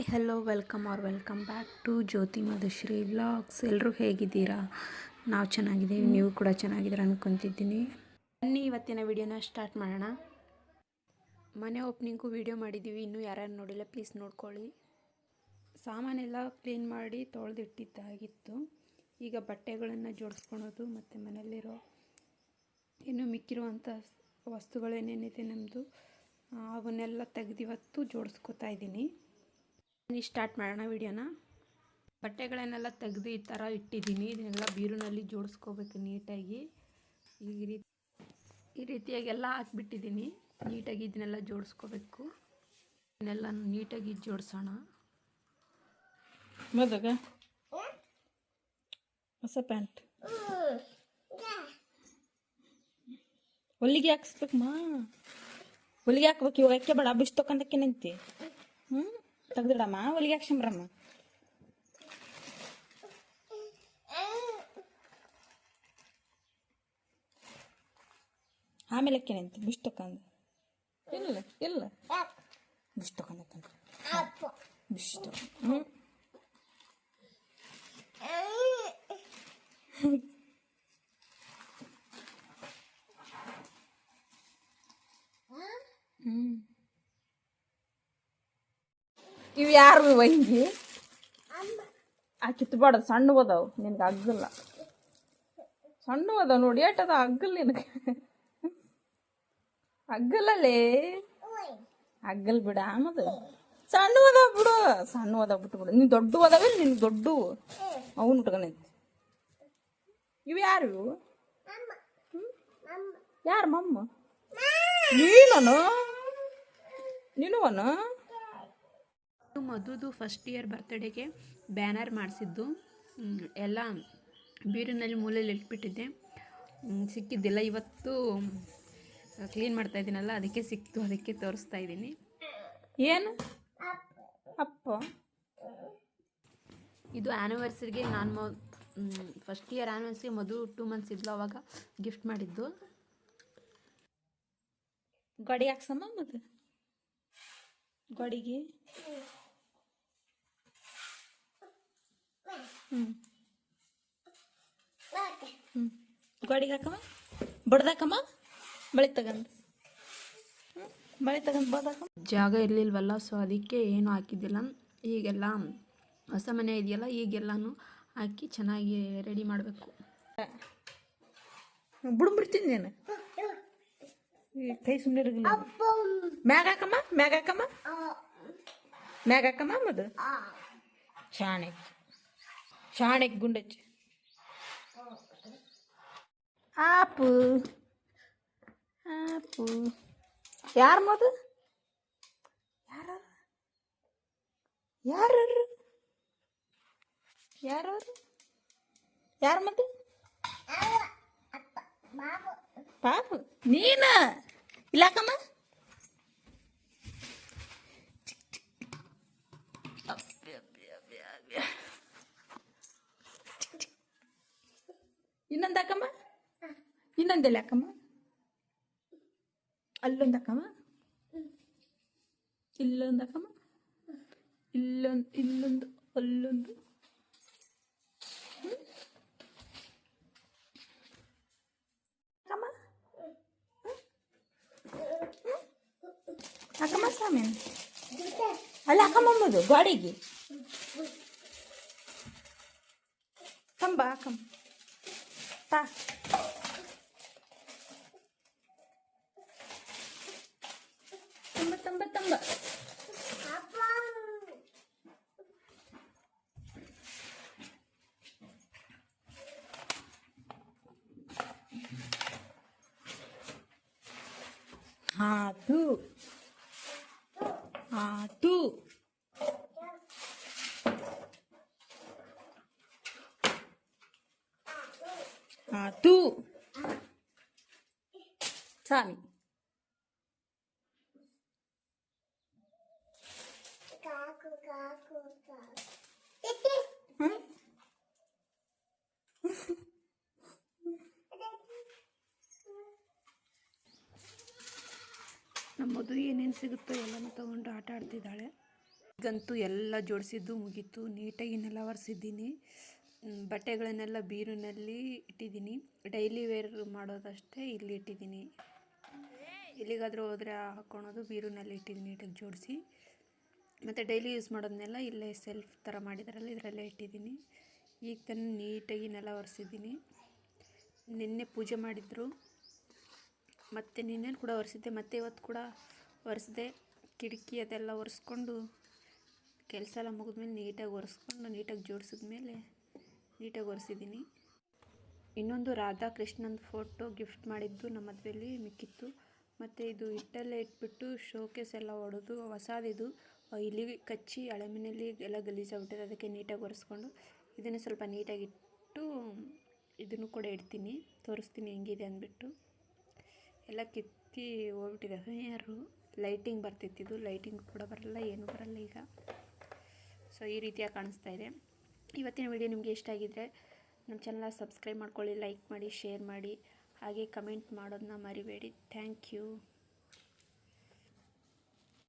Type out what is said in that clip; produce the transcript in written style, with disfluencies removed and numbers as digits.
Hello welcome back to Jyothi Madhushree vlogs. ಎಲ್ಲರೂ ಹೇಗಿದ್ದೀರಾ? ನಾವು ಚೆನ್ನಾಗಿದ್ದೀವಿ, ನೀವು ಕೂಡ ಚೆನ್ನಾಗಿದ್ದೀರಾ ಅಂದ್ಕೊತಿದ್ದೀನಿ. ಬನ್ನಿ ಇವತ್ತಿನ ವಿಡಿಯೋನ ಸ್ಟಾರ್ಟ್ ಮಾಡೋಣ. ಮನೆ ಓಪನಿಂಗು ವಿಡಿಯೋ ಮಾಡಿದ್ದೀವಿ, ಇನ್ನೂ ಯಾರ್ಯಾರು ನೋಡಿಲ್ಲ ಪ್ಲೀಸ್ ನೋಡ್ಕೊಳ್ಳಿ. ಸಾಮಾನೆಲ್ಲ ಕ್ಲೀನ್ ಮಾಡಿ ತೊಳೆದಿಟ್ಟಿದ್ದಾಗಿತ್ತು. ಈಗ ಬಟ್ಟೆಗಳನ್ನು ಜೋಡಿಸ್ಕೊಳೋದು ಮತ್ತು ಮನೆಯಲ್ಲಿರೋ ಇನ್ನು ಮಿಕ್ಕಿರುವಂಥ ವಸ್ತುಗಳೇನೇನಿದೆ ನಮ್ಮದು ಅವನ್ನೆಲ್ಲ ತೆಗೆದಿವತ್ತು ಜೋಡಿಸ್ಕೊತಾ ಇದ್ದೀನಿ. ಸ್ಟಾರ್ಟ್ ಮಾಡೋಣ ವಿಡಿಯೋನ. ಬಟ್ಟೆಗಳನ್ನೆಲ್ಲ ತೆಗೆದು ಈ ಥರ ಇಟ್ಟಿದ್ದೀನಿ. ಇದನ್ನೆಲ್ಲ ಬೀರುನಲ್ಲಿ ಜೋಡಿಸ್ಕೋಬೇಕು ನೀಟಾಗಿ. ಈ ರೀತಿಯಾಗಿ ಎಲ್ಲ ಹಾಕ್ಬಿಟ್ಟಿದ್ದೀನಿ. ನೀಟಾಗಿ ಇದನ್ನೆಲ್ಲ ಜೋಡಿಸ್ಕೋಬೇಕು. ಇದನ್ನೆಲ್ಲ ನೀಟಾಗಿ ಜೋಡಿಸೋಣ. ಮದಾಗ ಹೊಸ ಪ್ಯಾಂಟ್ ಹೊಲಿಗೆ ಹಾಕಿಸ್ಬೇಕಮ್ಮ. ಹೊಲಿಗೆ ಹಾಕ್ಬೇಕು. ಇವಾಗ ಯಾಕೆ ಬೇಡ ಬಿಸ್ ತೊಕೊಂಡಕ್ಕೆ ನಿಂತಿ ತೆಗ್ದಿಡಮ್ಮ. ಹೊಲಿಗೆ ಹಾಕ್ಸಂಬ್ರಮ್ಮ. ಆಮೇಲೆ ಅಕ್ಕೆ ನಿಂತು ಬಿಸ್ ತೊಕೊಂಡ್ ಇಲ್ಲ ಇಲ್ಲ ಬಿಸ್ ತೊಕೊಂಡಕ್ಕ ಬಿಸ್ ಇವು ಯಾರು ವಂಗಿ ಆ ಕಿತ್ಬಾರ್ದು. ಸಣ್ಣ ಅದಾವು ನಿನ್ಗೆ ಅಗ್ಗಲ್ಲ. ಸಣ್ಣ ಅದಾವ ನೋಡಿ. ಏಟದ ಅಗ್ಗಲ್ಲ ನಿನಗೆ. ಅಗ್ಗಲ್ಲೇ ಅಗ್ಗಲ್ ಬಿಡ. ಆಮದು ಸಣ್ಣ ಅದಾವ ಬಿಡು. ಸಣ್ಣ ಅದಾವ ಬಿಟ್ಟು ಬಿಡು. ನೀನು ದೊಡ್ಡ ಅದಾವಿಲ್ಲ ನಿನ್ಗೆ ದೊಡ್ಡ ಅವನು ಉಟ್ಕೊಂಡೈತಿ. ಇವು ಯಾರು ಇವು? ಯಾರು ಮಮ್ಮ? ನೀನುವನು ಮಧುದು ಫಸ್ಟ್ ಇಯರ್ ಬರ್ತ್ಡೇಗೆ ಬ್ಯಾನರ್ ಮಾಡಿಸಿದ್ದು ಎಲ್ಲ ಬೀರಿನಲ್ಲಿ ಮೂಲೆಯಲ್ಲಿ ಇಟ್ಬಿಟ್ಟಿದ್ದೆ. ಸಿಕ್ಕಿದ್ದಿಲ್ಲ. ಇವತ್ತು ಕ್ಲೀನ್ ಮಾಡ್ತಾ ಇದ್ದೀನಲ್ಲ ಅದಕ್ಕೆ ಸಿಕ್ತು, ಅದಕ್ಕೆ ತೋರಿಸ್ತಾ ಇದ್ದೀನಿ. ಏನು ಅಪ್ಪ ಇದು ಆ್ಯನಿವರ್ಸರಿಗೆ ನಾನು ಫಸ್ಟ್ ಇಯರ್ ಆ್ಯನಿವರ್ಸರಿ ಮಧು 2 months ಇದ್ಲು, ಅವಾಗ ಗಿಫ್ಟ್ ಮಾಡಿದ್ದು. ಗಾಡಿ ಹಾಕ್ಸಮ್ಮ. ಮತ್ತೆ ಗಾಡಿಗೆ ಗಾಡಿಗೆ ಹಾಕಮ್ಮ. ಬಡ್ದಾಕಮ್ಮ. ಬಳಿ ತಗೊಂಡು ಬಡ್ದಾಕಮ್ಮ. ಜಾಗ ಇರಲಿಲ್ವಲ್ಲ, ಸೊ ಅದಕ್ಕೆ ಏನು ಹಾಕಿದ್ದಿಲ್ಲ. ಈಗೆಲ್ಲ ಹೊಸ ಮನೆ ಇದೆಯಲ್ಲ, ಈಗೆಲ್ಲನೂ ಹಾಕಿ ಚೆನ್ನಾಗಿ ರೆಡಿ ಮಾಡಬೇಕು. ಬಿಡ್ಬಿಡ್ತೀನಿ ನಾನು. ಕೈ ಸುಮ್ಮನೆ ಇರಲಿಲ್ಲ. ಮ್ಯಾಗ ಹಾಕಮ್ಮ. ಮ್ಯಾಗ ಹಾಕಮ್ಮ. ಮದು ಶಾಣೆಕ್ ಗುಂಡಚ್ಚಿ ಆಪು ಯಾರು ಮದು? ಯಾರು ಮದು? ಪಾಪು ನೀನ ಇಲ್ಲಾಕಮ್ಮ. ಇನ್ನೊಂದು ಹಾಕಮ್ಮ. ಇನ್ನೊಂದೆಲ್ಲ ಹಾಕಮ್ಮ. ಅಲ್ಲೊಂದು ಹಾಕಮ್ಮ. ಇಲ್ಲೊಂದು ಹಾಕಮ್ಮ. ಇಲ್ಲೊಂದು ಅಲ್ಲೊಂದು. ಹಾಕಮ್ಮ ಸ್ವಾಮಿ. ಅಲ್ಲಿ ಹಾಕಮ್ಮದು ಗಾಡಿಗೆ ಕಂಬ ಹಾಕಮ್ಮ. ತಾ ತಂಬ ಹಾತು ಸ್ವಾಮಿ. ನಮ್ಮ ಮಧು ಏನೇನು ಸಿಗುತ್ತೋ ಎಲ್ಲನೂ ತೊಗೊಂಡು ಆಟ ಆಡ್ತಿದ್ದಾಳೆ. ಈಗಂತೂ ಎಲ್ಲ ಜೋಡಿಸಿದ್ದು ಮುಗೀತು. ನೀಟಾಗಿ ನೆಲ ಒರೆಸಿದ್ದೀನಿ. ಬಟ್ಟೆಗಳನ್ನೆಲ್ಲ ಬೀರಿನಲ್ಲಿ ಇಟ್ಟಿದ್ದೀನಿ. ಡೈಲಿ ವೇರ್ ಮಾಡೋದಷ್ಟೇ ಇಲ್ಲಿ ಇಟ್ಟಿದ್ದೀನಿ. ಎಲ್ಲಿಗಾದರೂ ಹೋದರೆ ಹಾಕ್ಕೊಳೋದು ಬೀರಿನಲ್ಲಿ ಇಟ್ಟಿದ್ದೀನಿ ನೀಟಾಗಿ ಜೋಡಿಸಿ. ಮತ್ತು ಡೈಲಿ ಯೂಸ್ ಮಾಡೋದನ್ನೆಲ್ಲ ಇಲ್ಲೇ ಸೆಲ್ಫ್ ಥರ ಮಾಡಿದಾರಲ್ಲ ಇದರಲ್ಲೇ ಇಟ್ಟಿದ್ದೀನಿ. ಈಗ ತಾನೇ ನೀಟಾಗಿ ನೆಲ ಒರೆಸಿದ್ದೀನಿ. ನಿನ್ನೆ ಪೂಜೆ ಮಾಡಿದ್ರು, ಮತ್ತು ನಿನ್ನೆ ಕೂಡ ಒರೆಸಿದ್ದೆ, ಮತ್ತು ಇವತ್ತು ಕೂಡ ಒರೆಸಿದೆ. ಕಿಟಕಿ ಅದೆಲ್ಲ ಒರೆಸ್ಕೊಂಡು ಕೆಲಸ ಎಲ್ಲ ಮುಗಿದ್ಮೇಲೆ ನೀಟಾಗಿ ಒರೆಸ್ಕೊಂಡು ನೀಟಾಗಿ ಜೋಡಿಸಿದ್ಮೇಲೆ ನೀಟಾಗಿ ಒರೆಸಿದ್ದೀನಿ. ಇನ್ನೊಂದು ರಾಧಾಕೃಷ್ಣನ ಫೋಟೋ ಗಿಫ್ಟ್ ಮಾಡಿದ್ದು ನಮ್ಮ ಮದುವೆಯಲ್ಲಿ ಮಿಕ್ಕಿತ್ತು. ಮತ್ತು ಇದು ಹಿಟ್ಟಲ್ಲೇ ಇಟ್ಬಿಟ್ಟು ಶೋಕೇಸ್ ಎಲ್ಲ ಹೊಡೆದು ಹೊಸದಿದು ಇಲ್ಲಿ ಕಚ್ಚಿ ಹಳೆ ಮನೆಯಲ್ಲಿ ಎಲ್ಲ ಗಲೀಜಾಗ್ಬಿಟ್ಟಿದೆ. ಅದಕ್ಕೆ ನೀಟಾಗಿ ಒರೆಸ್ಕೊಂಡು ಇದನ್ನು ಸ್ವಲ್ಪ ನೀಟಾಗಿಟ್ಟು ಇದನ್ನು ಕೂಡ ಇಡ್ತೀನಿ, ತೋರಿಸ್ತೀನಿ ಹೆಂಗಿದೆ ಅಂದ್ಬಿಟ್ಟು. ಎಲ್ಲ ಕಿತ್ತಿ ಹೋಗ್ಬಿಟ್ಟಿದೆ. ಯಾರು ಲೈಟಿಂಗ್ ಬರ್ತಿತ್ತು, ಲೈಟಿಂಗ್ ಕೂಡ ಬರಲ್ಲ, ಏನೂ ಬರಲ್ಲ ಈಗ. ಸೊ ಈ ರೀತಿಯಾಗಿ ಕಾಣಿಸ್ತಾ ಇದೆ. ಇವತ್ತಿನ ವಿಡಿಯೋ ನಿಮಗೆ ಇಷ್ಟ ಆಗಿದ್ದರೆ ನಮ್ಮ ಚಾನಲ್ನ ಸಬ್ಸ್ಕ್ರೈಬ್ ಮಾಡ್ಕೊಳ್ಳಿ, ಲೈಕ್ ಮಾಡಿ, ಶೇರ್ ಮಾಡಿ, ಹಾಗೆ ಕಮೆಂಟ್ ಮಾಡೋದನ್ನ ಮರಿಬೇಡಿ. Thank you.